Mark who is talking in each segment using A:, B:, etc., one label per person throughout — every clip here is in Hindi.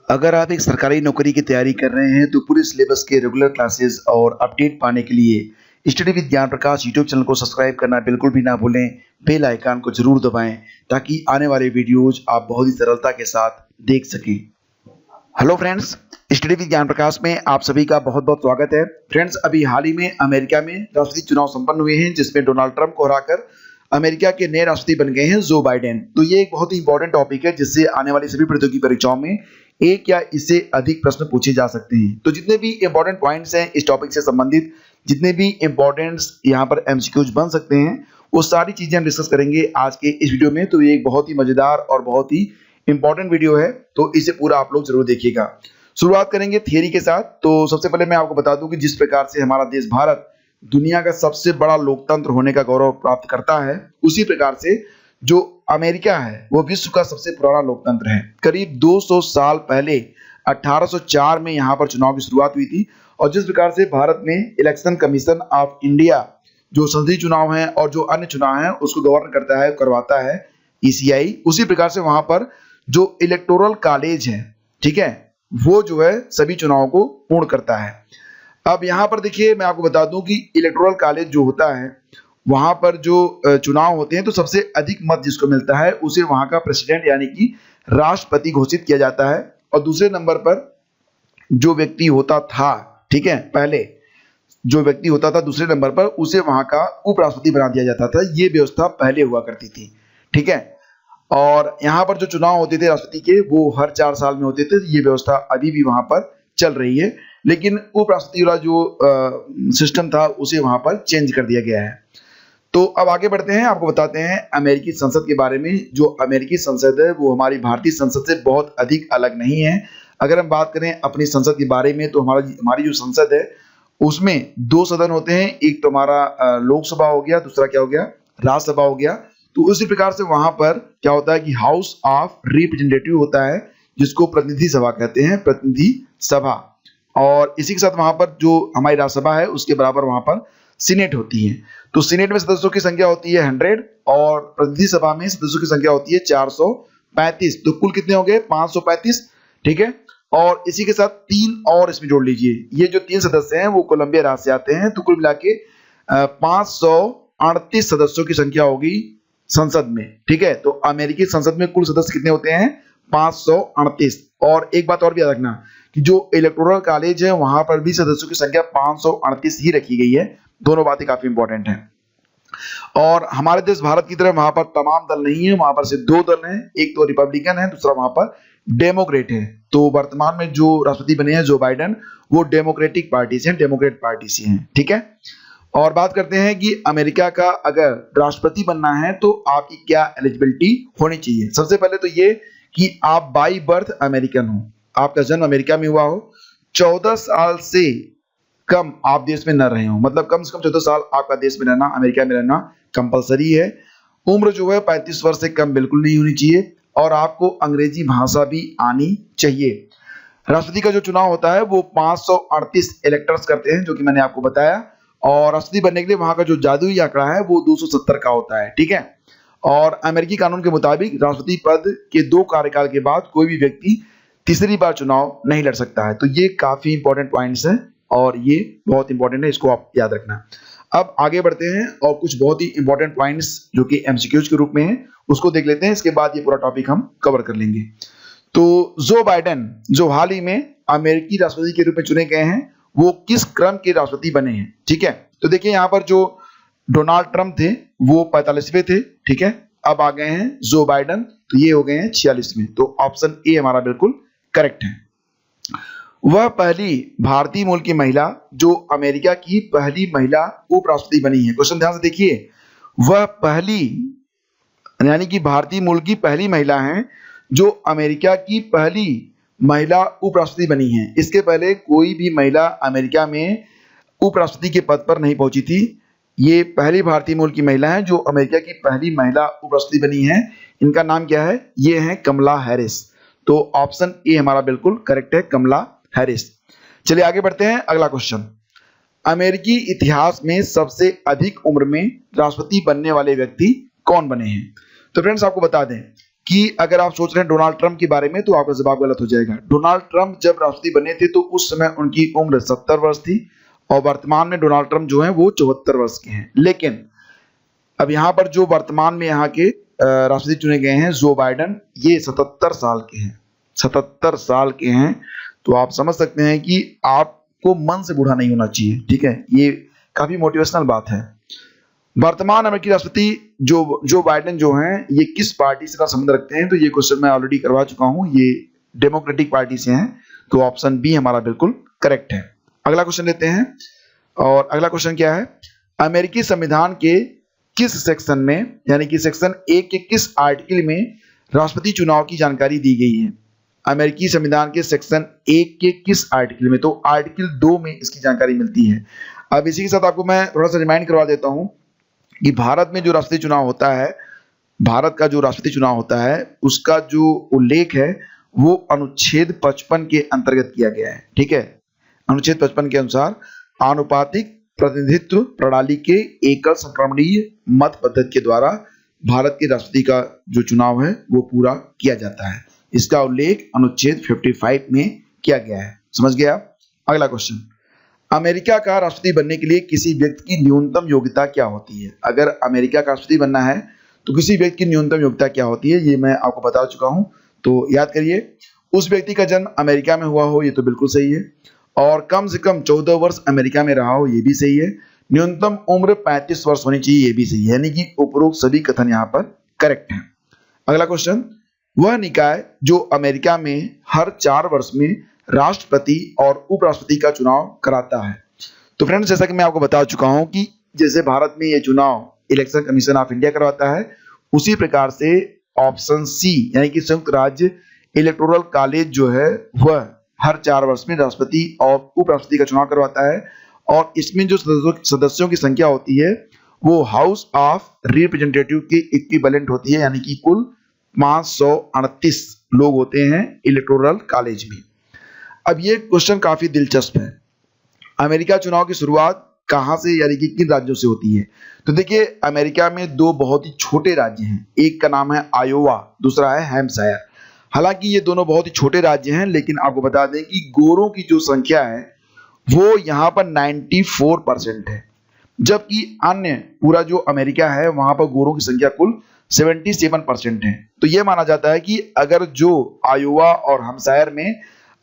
A: अगर आप एक सरकारी नौकरी की तैयारी कर रहे हैं तो पूरे सिलेबस के रेगुलर क्लासेस और अपडेट पाने के लिए स्टडी विद ज्ञान प्रकाश यूट्यूब चैनल को सब्सक्राइब करना बिल्कुल भी ना भूलें। बेल आइकन को जरूर दबाएं ताकि आने वाले वीडियोज आप बहुत ही सरलता के साथ देख सकें। हेलो फ्रेंड्स, स्टडी विद ज्ञान प्रकाश में आप सभी का बहुत बहुत स्वागत है। फ्रेंड्स, अभी हाल ही में अमेरिका में राष्ट्रपति चुनाव संपन्न हुए हैं जिसमें डोनाल्ड ट्रंप को हराकर अमेरिका के नए राष्ट्रपति बन गए हैं जो बाइडेन। तो ये एक बहुत ही इंपॉर्टेंट टॉपिक है जिससे आने वाली सभी प्रतियोगी परीक्षाओं में एक या इससे अधिक प्रश्न पूछे जा सकते हैं। तो जितने भी इंपॉर्टेंट पॉइंट्स हैं इस टॉपिक से संबंधित, जितने भी इंपॉर्टेंट्स यहाँ पर एमसीक्यूज बन सकते हैं, वो सारी चीजें हम डिस्कस करेंगे आज के इस वीडियो में। तो ये एक बहुत ही मजेदार और बहुत ही इंपॉर्टेंट वीडियो है, तो इसे पूरा आप लोग जरूर देखिएगा। शुरुआत करेंगे थियरी के साथ। तो सबसे पहले मैं आपको बता दूं कि जिस प्रकार से हमारा देश भारत दुनिया का सबसे बड़ा लोकतंत्र होने का गौरव प्राप्त करता है, उसी प्रकार से जो अमेरिका है वो विश्व का सबसे पुराना लोकतंत्र है। करीब 200 साल पहले 1804 में यहाँ पर चुनाव की शुरुआत हुई थी। और जिस प्रकार से भारत में इलेक्शन कमीशन ऑफ इंडिया जो संसदीय चुनाव है और जो अन्य चुनाव है उसको गवर्न करता है, करवाता है ईसीआई, उसी प्रकार से वहां पर जो इलेक्टोरल कॉलेज है, ठीक है, वो जो है सभी चुनावों को पूर्ण करता है। अब यहाँ पर देखिए, मैं आपको बता दूं कि इलेक्टोरल कॉलेज जो होता है वहां पर जो चुनाव होते हैं तो सबसे अधिक मत जिसको मिलता है उसे वहां का प्रेसिडेंट यानी कि राष्ट्रपति घोषित किया जाता है। और दूसरे नंबर पर जो व्यक्ति होता था, ठीक है, पहले जो व्यक्ति होता था दूसरे नंबर पर उसे वहां का उपराष्ट्रपति बना दिया जाता था। ये व्यवस्था पहले हुआ करती थी, ठीक है। और यहाँ पर जो चुनाव होते थे राष्ट्रपति के वो हर 4 साल में होते थे। ये व्यवस्था अभी भी वहां पर चल रही है, लेकिन उपराष्ट्रपति वाला जो सिस्टम था उसे वहां पर चेंज कर दिया गया है। तो अब आगे बढ़ते हैं, आपको बताते हैं अमेरिकी संसद के बारे में। जो अमेरिकी संसद है वो हमारी भारतीय संसद से बहुत अधिक अलग नहीं है। अगर हम बात करें अपनी संसद के बारे में तो हमारी जो संसद है उसमें 2 सदन होते हैं। एक तो हमारा लोकसभा हो गया, दूसरा क्या हो गया, राज्यसभा हो गया। तो उसी प्रकार से वहां पर क्या होता है कि हाउस ऑफ रिप्रेजेंटेटिव होता है जिसको प्रतिनिधि सभा कहते हैं, प्रतिनिधि सभा। और इसी के साथ वहां पर जो हमारी राज्यसभा है उसके बराबर वहां पर सीनेट होती है। तो सीनेट में सदस्यों की संख्या होती है 100 और प्रतिनिधि सभा में सदस्यों की संख्या होती है 435। तो कुल कितने हो गए, 535, ठीक है। और इसी के साथ 3 और इसमें जोड़ लीजिए, ये जो 3 सदस्य हैं वो कोलंबिया राज्य से आते हैं। तो कुल मिला के 538 सदस्यों की संख्या होगी संसद में, ठीक है। तो अमेरिकी संसद में कुल सदस्य कितने होते हैं, 538। और एक बात और भी याद रखना कि जो इलेक्टोरल कॉलेज है वहां पर भी सदस्यों की संख्या 538 ही रखी गई है। दोनों बातें काफी इंपॉर्टेंट हैं। और हमारे देश भारत की तरह वहां पर तमाम दल नहीं है, वहां पर सिर्फ 2 दल हैं, एक तो रिपब्लिकन है, दूसरा वहां पर डेमोक्रेट है। तो वर्तमान में जो राष्ट्रपति बने हैं जो बाइडेन, वो डेमोक्रेटिक पार्टी से हैं, डेमोक्रेट पार्टी से हैं, ठीक है। और बात करते हैं कि अमेरिका का अगर राष्ट्रपति बनना है तो आपकी क्या एलिजिबिलिटी होनी चाहिए। सबसे पहले तो ये कि आप बाई बर्थ अमेरिकन हो, आपका जन्म अमेरिका में हुआ हो, 14 साल से कम आप देश में न रहे हो, मतलब कम से कम 14 साल आपका देश में रहना, अमेरिका में रहना कंपलसरी है। उम्र जो है 35 वर्ष से कम बिल्कुल नहीं होनी चाहिए और आपको अंग्रेजी भाषा भी आनी चाहिए। राष्ट्रपति का जो चुनाव होता है वो 538 इलेक्टर्स करते हैं, जो कि मैंने आपको बताया। और राष्ट्रपति बनने के लिए वहां का जो जादुई आंकड़ा है वो 270 का होता है, ठीक है। और अमेरिकी कानून के मुताबिक राष्ट्रपति पद के 2 कार्यकाल के बाद कोई भी व्यक्ति तीसरी बार चुनाव नहीं लड़ सकता है। तो ये काफी इंपॉर्टेंट पॉइंट्स हैं और ये बहुत इंपॉर्टेंट है, इसको आप याद रखना। अब आगे बढ़ते हैं और कुछ बहुत ही इंपॉर्टेंट पॉइंट्स जो कि एमसीक्यूज के रूप में है उसको देख लेते हैं। इसके बाद ये पूरा टॉपिक हम कवर कर लेंगे। तो जो बाइडेन जो हाल ही में अमेरिकी राष्ट्रपति के रूप में चुने गए हैं वो किस क्रम के राष्ट्रपति बने हैं, ठीक है। तो देखिए यहाँ पर जो डोनाल्ड ट्रंप थे वो 45वें थे, ठीक है। अब आ गए हैं जो बाइडेन, तो ये हो गए हैं 46वें। तो ऑप्शन ए हमारा बिल्कुल करेक्ट है। वह पहली भारतीय मूल की महिला जो अमेरिका की पहली महिला उपराष्ट्रपति बनी है। क्वेश्चन ध्यान से देखिए, वह पहली यानी कि भारतीय मूल की पहली महिला है जो अमेरिका की पहली महिला उपराष्ट्रपति बनी है। इसके पहले कोई भी महिला अमेरिका में उपराष्ट्रपति के पद पर नहीं पहुंची थी। ये पहली भारतीय मूल की महिला है जो अमेरिका की पहली महिला उपराष्ट्रपति बनी है। इनका नाम क्या है, ये है कमला हैरिस। तो ऑप्शन ए हमारा बिल्कुल करेक्ट है, कमला हैरिस। चलिए आगे बढ़ते हैं, अगला क्वेश्चन। अमेरिकी इतिहास में सबसे अधिक उम्र में राष्ट्रपति बनने वाले व्यक्ति कौन बने हैं। तो फ्रेंड्स आपको बता दें कि अगर आप सोच रहे हैं डोनाल्ड ट्रंप के बारे में तो आपका जवाब गलत हो जाएगा। डोनाल्ड ट्रंप जब राष्ट्रपति बने थे तो उस समय उनकी उम्र 70 वर्ष थी और वर्तमान में डोनाल्ड ट्रंप जो है वो 74 वर्ष के हैं। लेकिन अब यहाँ पर जो वर्तमान में यहाँ के राष्ट्रपति चुने गए हैं जो बाइडन, ये 77 साल के हैं, 77 साल के हैं। तो आप समझ सकते हैं कि आपको मन से बूढ़ा नहीं होना चाहिए, ठीक है। ये काफी मोटिवेशनल बात है। वर्तमान अमेरिकी राष्ट्रपति जो बाइडेन जो हैं ये किस पार्टी से संबंध रखते हैं, तो ये क्वेश्चन मैं ऑलरेडी करवा चुका हूं, ये डेमोक्रेटिक पार्टी से हैं। तो ऑप्शन बी हमारा बिल्कुल करेक्ट है। अगला क्वेश्चन लेते हैं और अगला क्वेश्चन क्या है, अमेरिकी संविधान के किस सेक्शन में यानी कि सेक्शन 1 के किस आर्टिकल में राष्ट्रपति चुनाव की जानकारी दी गई है। अमेरिकी संविधान के सेक्शन 1 के किस आर्टिकल में, तो आर्टिकल 2 में इसकी जानकारी मिलती है। अब इसी के साथ आपको मैं थोड़ा सा रिमाइंड करवा देता हूं कि भारत में जो राष्ट्रपति चुनाव होता है, भारत का जो राष्ट्रपति चुनाव होता है उसका जो उल्लेख है वो अनुच्छेद 55 के अंतर्गत किया गया है, ठीक है। अनुच्छेद 55 के अनुसार आनुपातिक प्रतिनिधित्व प्रणाली के एकल संक्रमणीय मत पद्धति के द्वारा भारत के राष्ट्रपति का जो चुनाव है वो पूरा किया जाता है। इसका उल्लेख अनुच्छेद 55 में किया गया है। समझ गया। अगला क्वेश्चन, अमेरिका का राष्ट्रपति बनने के लिए किसी व्यक्ति की न्यूनतम योग्यता क्या होती है। अगर अमेरिका का राष्ट्रपति बनना है तो किसी व्यक्ति की न्यूनतम योग्यता क्या होती है, ये मैं आपको बता चुका हूं। तो याद करिए, उस व्यक्ति का जन्म अमेरिका में हुआ हो, ये तो बिल्कुल सही है, और कम से कम 14 वर्ष अमेरिका में रहा हो, ये भी सही है। न्यूनतम उम्र 35 वर्ष होनी चाहिए, ये भी सही है। यानी कि उपरोक्त सभी कथन यहाँ पर करेक्ट हैं। अगला क्वेश्चन, वह निकाय जो अमेरिका में हर 4 वर्ष में राष्ट्रपति और उपराष्ट्रपति का चुनाव कराता है। तो फ्रेंड्स, जैसा कि मैं आपको बता चुका हूं कि जैसे भारत में ये चुनाव इलेक्शन कमीशन ऑफ इंडिया करवाता है, उसी प्रकार से ऑप्शन सी यानी कि संयुक्त राज्य इलेक्टोरल कॉलेज जो है वह हर 4 वर्ष में राष्ट्रपति और उपराष्ट्रपति का चुनाव करवाता है। और इसमें जो सदस्यों की संख्या होती है वो हाउस ऑफ रिप्रेजेंटेटिव के इक्विवेलेंट होती है, यानी कि कुल 538 लोग होते हैं इलेक्टोरल कॉलेज में। अब ये क्वेश्चन काफी दिलचस्प है, अमेरिका चुनाव की शुरुआत कहां से यानी कि किन राज्यों से होती है। तो देखिए, अमेरिका में 2 बहुत ही छोटे राज्य हैं, एक का नाम है आयोवा, दूसरा है हैम्पशायर। हालांकि ये दोनों बहुत ही छोटे राज्य हैं, लेकिन आपको बता दें कि गोरों की जो संख्या है वो यहाँ पर 94% है, जबकि अन्य पूरा जो अमेरिका है वहां पर गोरों की संख्या कुल 77% है। तो ये माना जाता है कि अगर जो आयोवा और हैम्पशायर में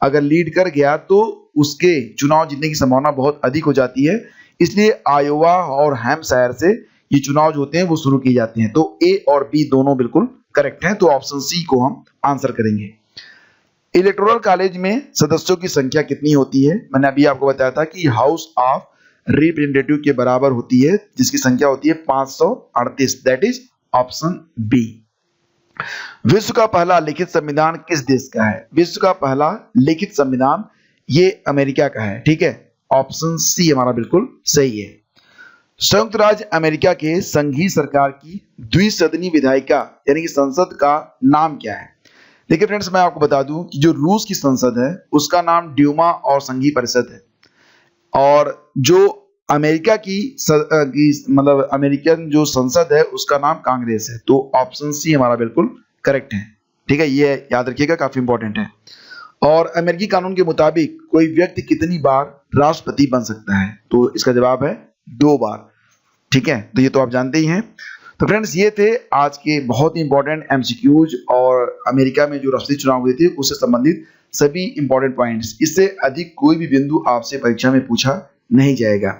A: अगर लीड कर गया तो उसके चुनाव जीतने की संभावना बहुत अधिक हो जाती है। इसलिए आयोवा और हैम्पशायर से ये चुनाव जो होते हैं वो शुरू किए जाते हैं। तो ए और बी दोनों बिल्कुल करेक्ट हैं, तो ऑप्शन सी को हम आंसर करेंगे। इलेक्टोरल कॉलेज में सदस्यों की संख्या कितनी होती है, मैंने अभी आपको बताया था कि हाउस ऑफ रिप्रेजेंटेटिव के बराबर होती है, जिसकी संख्या होती है 538, दैट इज ऑप्शन बी। विश्व का पहला लिखित संविधान किस देश का है। विश्व का पहला लिखित संविधान ये अमेरिका का है, ठीक है। ऑप्शन सी हमारा बिल्कुल सही है। संयुक्त राज्य अमेरिका के संघीय सरकार की द्विसदनीय विधायिका यानी कि संसद का नाम क्या है। देखिए फ्रेंड्स, मैं आपको बता दूं कि जो रूस की संसद है उसका नाम ड्यूमा और संघीय परिषद है, और जो अमेरिका की मतलब अमेरिकन जो संसद है उसका नाम कांग्रेस है। तो ऑप्शन सी हमारा बिल्कुल करेक्ट है, ठीक है। ये याद रखिएगा, काफी इंपॉर्टेंट है। और अमेरिकी कानून के मुताबिक कोई व्यक्ति कितनी बार राष्ट्रपति बन सकता है, तो इसका जवाब है 2 बार, ठीक है। तो ये तो आप जानते ही हैं। तो फ्रेंड्स, ये थे आज के बहुत ही इंपॉर्टेंट एमसीक्यूज और अमेरिका में जो राष्ट्रपति चुनाव हुए थे उससे संबंधित सभी इंपॉर्टेंट पॉइंट्स। इससे अधिक कोई भी बिंदु आपसे परीक्षा में पूछा नहीं जाएगा।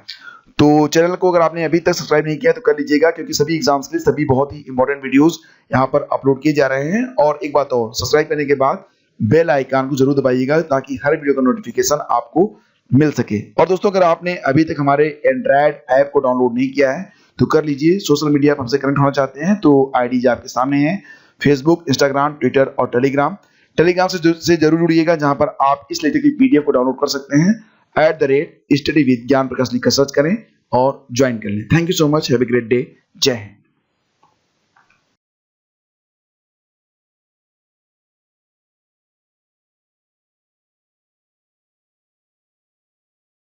A: तो चैनल को अगर आपने अभी तक सब्सक्राइब नहीं किया तो कर लीजिएगा, क्योंकि सभी एग्जाम्स के लिए सभी बहुत ही इंपॉर्टेंट वीडियोस यहाँ पर अपलोड किए जा रहे हैं। और एक बात और, सब्सक्राइब करने के बाद बेल आइकन को जरूर दबाइएगा ताकि हर वीडियो का नोटिफिकेशन आपको मिल सके। और दोस्तों, अगर आपने अभी तक हमारे एंड्रॉयड ऐप को डाउनलोड नहीं किया है तो कर लीजिए। सोशल मीडिया पर हमसे कनेक्ट होना चाहते हैं तो आईडीज आपके सामने हैं, फेसबुक, इंस्टाग्राम, ट्विटर और टेलीग्राम से जरूर जुड़िएगा, जहां पर आप इस लेक्चर की पीडीएफ को डाउनलोड कर सकते हैं। @study with ज्ञान प्रकाश लिखकर सर्च करें और ज्वाइन कर लें। Thank you so much, have a great day. जय हिंद।